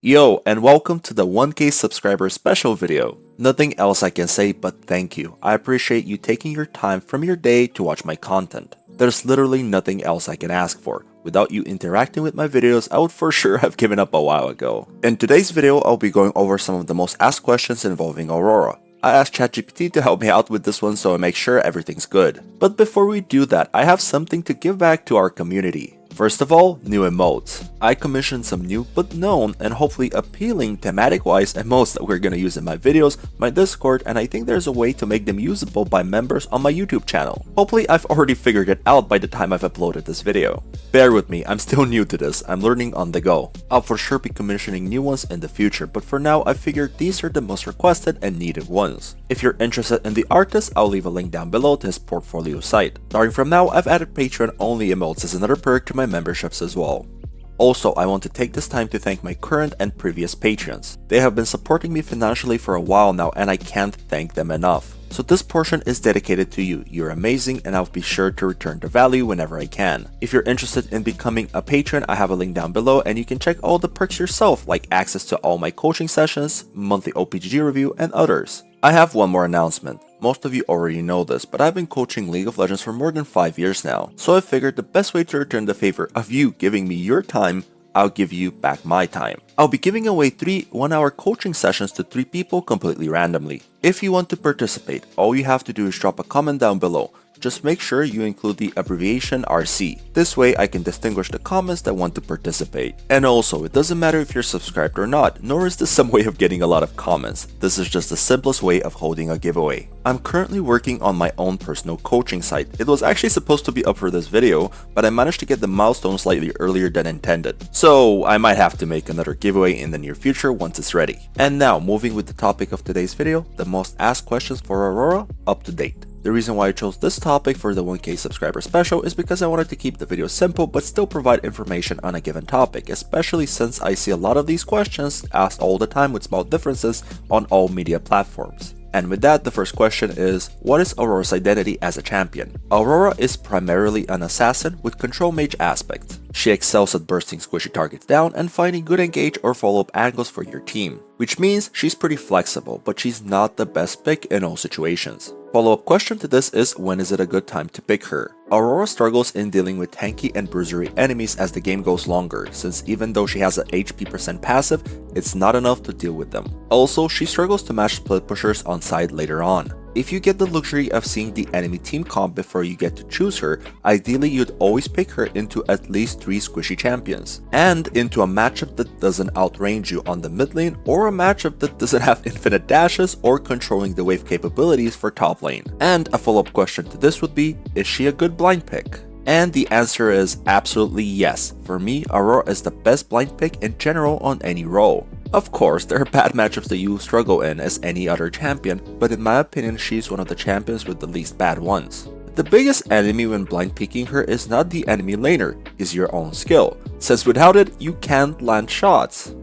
Yo, and welcome to the 1K subscriber special video. Nothing else I can say but thank you. I appreciate you taking your time from your day to watch my content. There's literally nothing else I can ask for. Without you interacting with my videos, I would for sure have given up a while ago. In today's video, I'll be going over some of the most asked questions involving Aurora. I asked ChatGPT to help me out with this one so I make sure everything's good. But before we do that, I have something to give back to our community. First of all, new emotes. I commissioned some new but known and hopefully appealing thematic-wise emotes that we're gonna use in my videos, my Discord, and I think there's a way to make them usable by members on my YouTube channel. Hopefully I've already figured it out by the time I've uploaded this video. Bear with me, I'm still new to this, I'm learning on the go. I'll for sure be commissioning new ones in the future, but for now I figured these are the most requested and needed ones. If you're interested in the artist, I'll leave a link down below to his portfolio site. Starting from now, I've added Patreon only emotes as another perk to my memberships as well. Also, I want to take this time to thank my current and previous patrons. They have been supporting me financially for a while now and I can't thank them enough. So this portion is dedicated to you. You're amazing and I'll be sure to return the value whenever I can. If you're interested in becoming a patron, I have a link down below and you can check all the perks yourself, like access to all my coaching sessions, monthly OPGG review, and others. I have one more announcement. Most of you already know this, but I've been coaching League of Legends for more than 5 years now, so I figured the best way to return the favor of you giving me your time, I'll give you back my time. I'll be giving away 3 1-hour coaching sessions to 3 people completely randomly. If you want to participate, all you have to do is drop a comment down below. Just make sure you include the abbreviation RC. This way I can distinguish the comments that want to participate. And also, it doesn't matter if you're subscribed or not, nor is this some way of getting a lot of comments. This is just the simplest way of holding a giveaway. I'm currently working on my own personal coaching site. It was actually supposed to be up for this video, but I managed to get the milestone slightly earlier than intended. So I might have to make another giveaway in the near future once it's ready. And now, moving with the topic of today's video, the most asked questions for Aurora up to date. The reason why I chose this topic for the 1K subscriber special is because I wanted to keep the video simple but still provide information on a given topic, especially since I see a lot of these questions asked all the time with small differences on all media platforms. And with that, the first question is, what is Aurora's identity as a champion? Aurora is primarily an assassin with control mage aspects. She excels at bursting squishy targets down and finding good engage or follow-up angles for your team, which means she's pretty flexible, but she's not the best pick in all situations. Follow-up question to this is, when is it a good time to pick her? Aurora struggles in dealing with tanky and bruisery enemies as the game goes longer, since even though she has an HP percent passive, it's not enough to deal with them. Also, she struggles to match split pushers on side later on. If you get the luxury of seeing the enemy team comp before you get to choose her, ideally you'd always pick her into at least 3 squishy champions, and into a matchup that doesn't outrange you on the mid lane or a matchup that doesn't have infinite dashes or controlling the wave capabilities for top lane. And a follow-up question to this would be, is she a good blind pick? And the answer is absolutely yes. For me, Aurora is the best blind pick in general on any role. Of course, there are bad matchups that you struggle in as any other champion, but in my opinion, she's one of the champions with the least bad ones. The biggest enemy when blind picking her is not the enemy laner, it's your own skill, since without it, you can't land shots.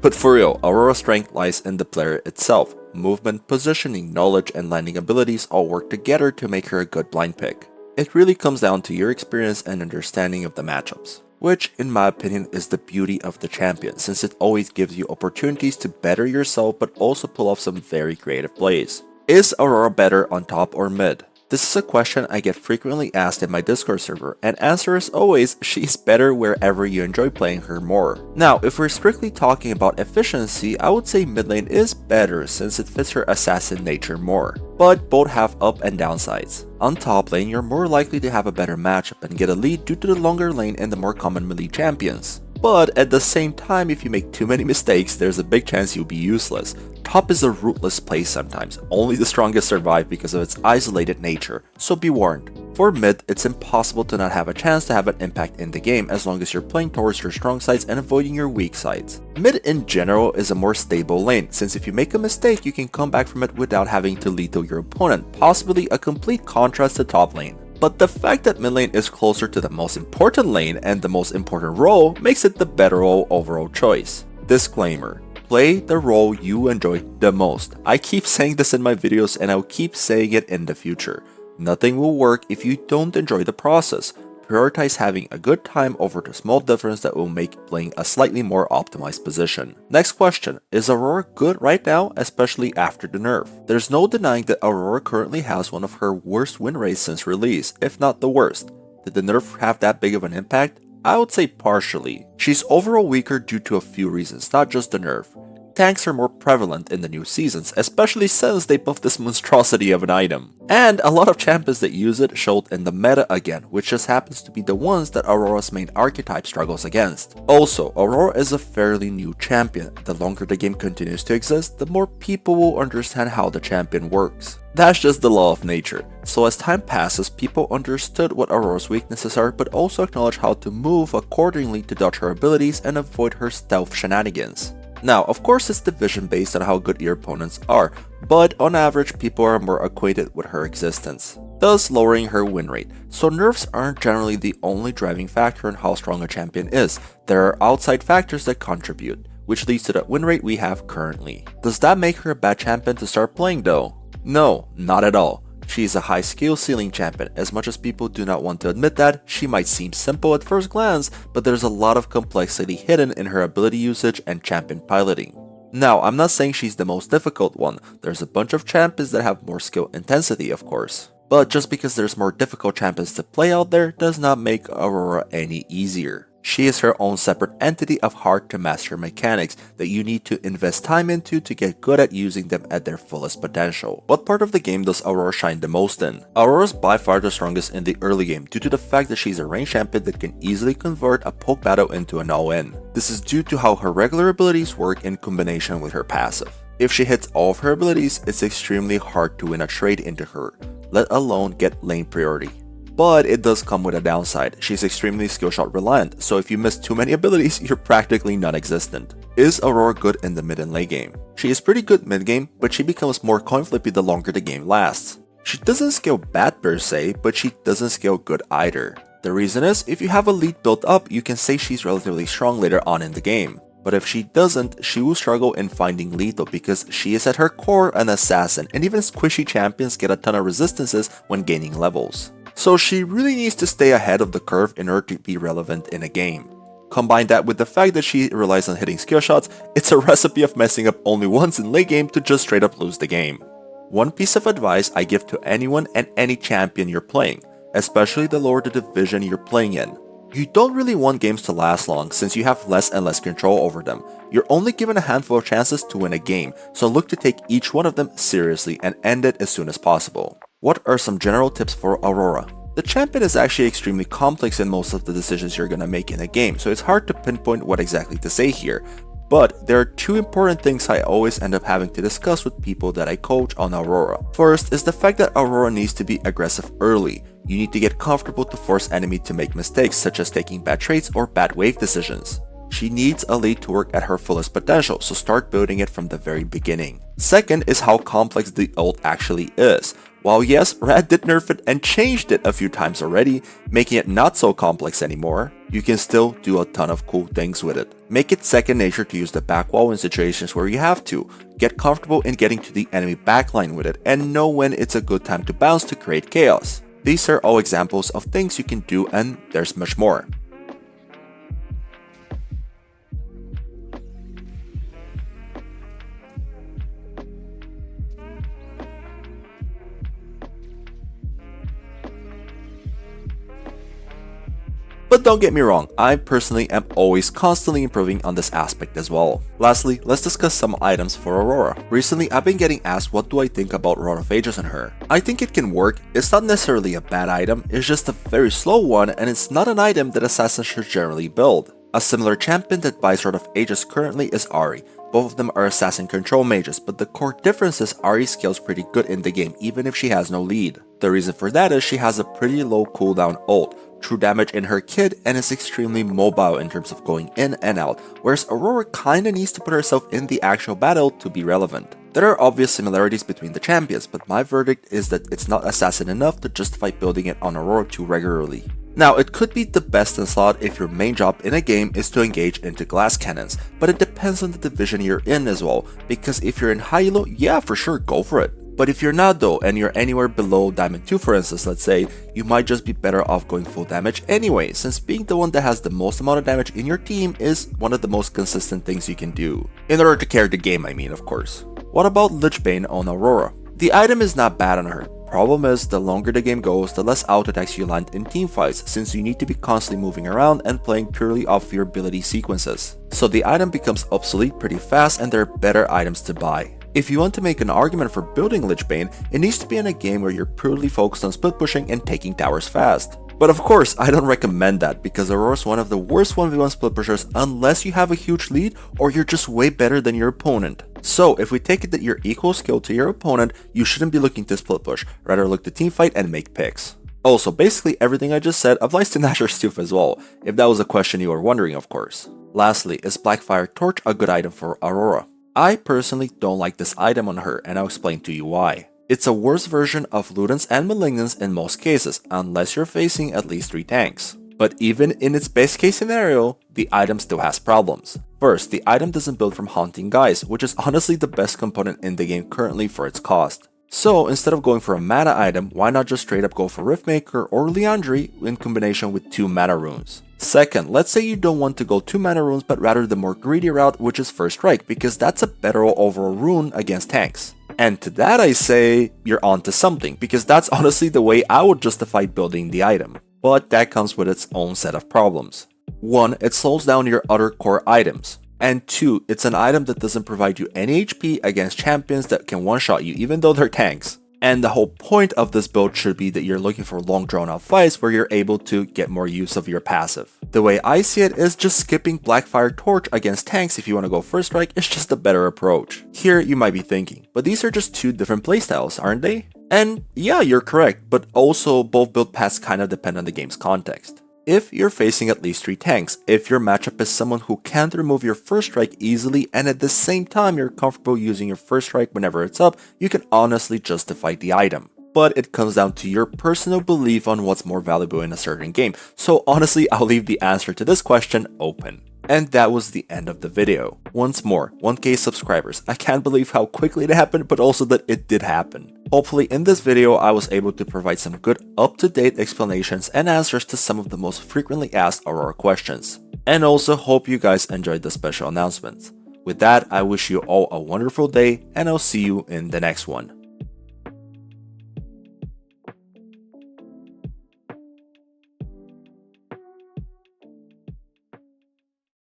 But for real, Aurora's strength lies in the player itself. Movement, positioning, knowledge, and landing abilities all work together to make her a good blind pick. It really comes down to your experience and understanding of the matchups, which in my opinion is the beauty of the champion, since it always gives you opportunities to better yourself but also pull off some very creative plays. Is Aurora better on top or mid? This is a question I get frequently asked in my Discord server, and answer is always, she's better wherever you enjoy playing her more. Now, if we're strictly talking about efficiency, I would say mid lane is better since it fits her assassin nature more, but both have up and down sides. On top lane, you're more likely to have a better matchup and get a lead due to the longer lane and the more common melee champions. But at the same time, if you make too many mistakes, there's a big chance you'll be useless. Top is a rootless place sometimes, only the strongest survive because of its isolated nature, so be warned. For mid, it's impossible to not have a chance to have an impact in the game as long as you're playing towards your strong sides and avoiding your weak sides. Mid in general is a more stable lane, since if you make a mistake, you can come back from it without having to lethal your opponent, possibly a complete contrast to top lane. But the fact that mid lane is closer to the most important lane and the most important role makes it the better overall choice. Disclaimer: play the role you enjoy the most. I keep saying this in my videos and I'll keep saying it in the future. Nothing will work if you don't enjoy the process. prioritize having a good time over the small difference that will make playing a slightly more optimized position. Next question, is Aurora good right now, especially after the nerf? There's no denying that Aurora currently has one of her worst win rates since release, if not the worst. Did the nerf have that big of an impact? I would say partially. She's overall weaker due to a few reasons, not just the nerf. Tanks are more prevalent in the new seasons, especially since they buffed this monstrosity of an item. And a lot of champions that use it showed in the meta again, which just happens to be the ones that Aurora's main archetype struggles against. Also, Aurora is a fairly new champion. The longer the game continues to exist, the more people will understand how the champion works. That's just the law of nature. So as time passes, people understood what Aurora's weaknesses are, but also acknowledge how to move accordingly to dodge her abilities and avoid her stealth shenanigans. Now, of course it's division based on how good your opponents are, but on average people are more acquainted with her existence, thus lowering her win rate. So nerfs aren't generally the only driving factor in how strong a champion is. There are outside factors that contribute, which leads to the win rate we have currently. Does that make her a bad champion to start playing though? No, not at all. She is a high skill ceiling champion. As much as people do not want to admit that, she might seem simple at first glance, but there's a lot of complexity hidden in her ability usage and champion piloting. Now, I'm not saying she's the most difficult one. There's a bunch of champions that have more skill intensity, of course. But just because there's more difficult champions to play out there does not make Aurora any easier. She is her own separate entity of hard to master mechanics that you need to invest time into to get good at using them at their fullest potential. What part of the game does Aurora shine the most in? Aurora is by far the strongest in the early game due to the fact that she's a ranged champion that can easily convert a poke battle into an all-in. This is due to how her regular abilities work in combination with her passive. If she hits all of her abilities, it's extremely hard to win a trade into her, let alone get lane priority. But it does come with a downside. She's extremely skill shot reliant, so if you miss too many abilities, you're practically non-existent. Is Aurora good in the mid and late game? She is pretty good mid game, but she becomes more coin flippy the longer the game lasts. She doesn't scale bad per se, but she doesn't scale good either. The reason is, if you have a lead built up, you can say she's relatively strong later on in the game. But if she doesn't, she will struggle in finding lethal because she is at her core an assassin, and even squishy champions get a ton of resistances when gaining levels. So she really needs to stay ahead of the curve in order to be relevant in a game. Combine that with the fact that she relies on hitting skill shots, it's a recipe of messing up only once in late game to just straight up lose the game. One piece of advice I give to anyone and any champion you're playing, especially the lower the division you're playing in. You don't really want games to last long since you have less and less control over them. You're only given a handful of chances to win a game, so look to take each one of them seriously and end it as soon as possible. What are some general tips for Aurora? The champion is actually extremely complex in most of the decisions you're gonna make in a game, so it's hard to pinpoint what exactly to say here. But there are two important things I always end up having to discuss with people that I coach on Aurora. First is the fact that Aurora needs to be aggressive early. You need to get comfortable to force enemy to make mistakes such as taking bad trades or bad wave decisions. She needs a lead to work at her fullest potential, so start building it from the very beginning. Second is how complex the ult actually is. While yes, Rad did nerf it and changed it a few times already, making it not so complex anymore, you can still do a ton of cool things with it. Make it second nature to use the back wall in situations where you have to, get comfortable in getting to the enemy backline with it, and know when it's a good time to bounce to create chaos. These are all examples of things you can do, and there's much more. But don't get me wrong, I personally am always constantly improving on this aspect as well. Lastly, let's discuss some items for Aurora. Recently, I've been getting asked what do I think about Rod of Ages on her. I think it can work. It's not necessarily a bad item, it's just a very slow one, and it's not an item that assassins should generally build. A similar champion that buys Rod of Ages currently is Ahri. Both of them are assassin control mages, but the core difference is Ahri scales pretty good in the game even if she has no lead. The reason for that is she has a pretty low cooldown ult, true damage in her kit, and is extremely mobile in terms of going in and out, whereas Aurora kinda needs to put herself in the actual battle to be relevant. There are obvious similarities between the champions, but my verdict is that it's not assassin enough to justify building it on Aurora too regularly. Now, it could be the best in slot if your main job in a game is to engage into glass cannons, but it depends on the division you're in as well, because if you're in high elo, yeah, for sure, go for it. But if you're not though, and you're anywhere below Diamond 2 for instance, let's say, you might just be better off going full damage anyway, since being the one that has the most amount of damage in your team is one of the most consistent things you can do. In order to carry the game, I mean, of course. What about Lichbane on Aurora? The item is not bad on her. Problem is, the longer the game goes, the less auto attacks you land in teamfights, since you need to be constantly moving around and playing purely off your ability sequences. So the item becomes obsolete pretty fast and there are better items to buy. If you want to make an argument for building Lichbane, it needs to be in a game where you're purely focused on split pushing and taking towers fast. But of course, I don't recommend that because Aurora is one of the worst 1v1 split pushers unless you have a huge lead or you're just way better than your opponent. So if we take it that you're equal skill to your opponent, you shouldn't be looking to split push, rather look to teamfight and make picks. Also, basically everything I just said applies to Nashor's Stoof as well, if that was a question you were wondering of course. Lastly, is Blackfire Torch a good item for Aurora? I personally don't like this item on her and I'll explain to you why. It's a worse version of Ludens and Malignants in most cases, unless you're facing at least 3 tanks. But even in its best case scenario, the item still has problems. First, the item doesn't build from Haunting Guise, which is honestly the best component in the game currently for its cost. So instead of going for a mana item, why not just straight up go for Riftmaker or Liandry in combination with 2 mana runes? Second, let's say you don't want to go 2 mana runes but rather the more greedy route, which is First Strike, because that's a better overall rune against tanks. And to that I say, you're onto something, because that's honestly the way I would justify building the item. But that comes with its own set of problems. 1, it slows down your other core items. And 2, it's an item that doesn't provide you any HP against champions that can one-shot you even though they're tanks. And the whole point of this build should be that you're looking for long drawn out fights where you're able to get more use of your passive. The way I see it is just skipping Blackfire Torch against tanks if you want to go First Strike is just a better approach. Here you might be thinking, but these are just 2 different playstyles, aren't they? And yeah, you're correct, but also both build paths kind of depend on the game's context. If you're facing at least 3 tanks, if your matchup is someone who can't remove your First Strike easily and at the same time you're comfortable using your First Strike whenever it's up, you can honestly justify the item. But it comes down to your personal belief on what's more valuable in a certain game, so honestly I'll leave the answer to this question open. And that was the end of the video. Once more, 1k subscribers. I can't believe how quickly it happened, but also that it did happen. Hopefully in this video I was able to provide some good up-to-date explanations and answers to some of the most frequently asked Aurora questions. And also hope you guys enjoyed the special announcements. With that, I wish you all a wonderful day and I'll see you in the next one.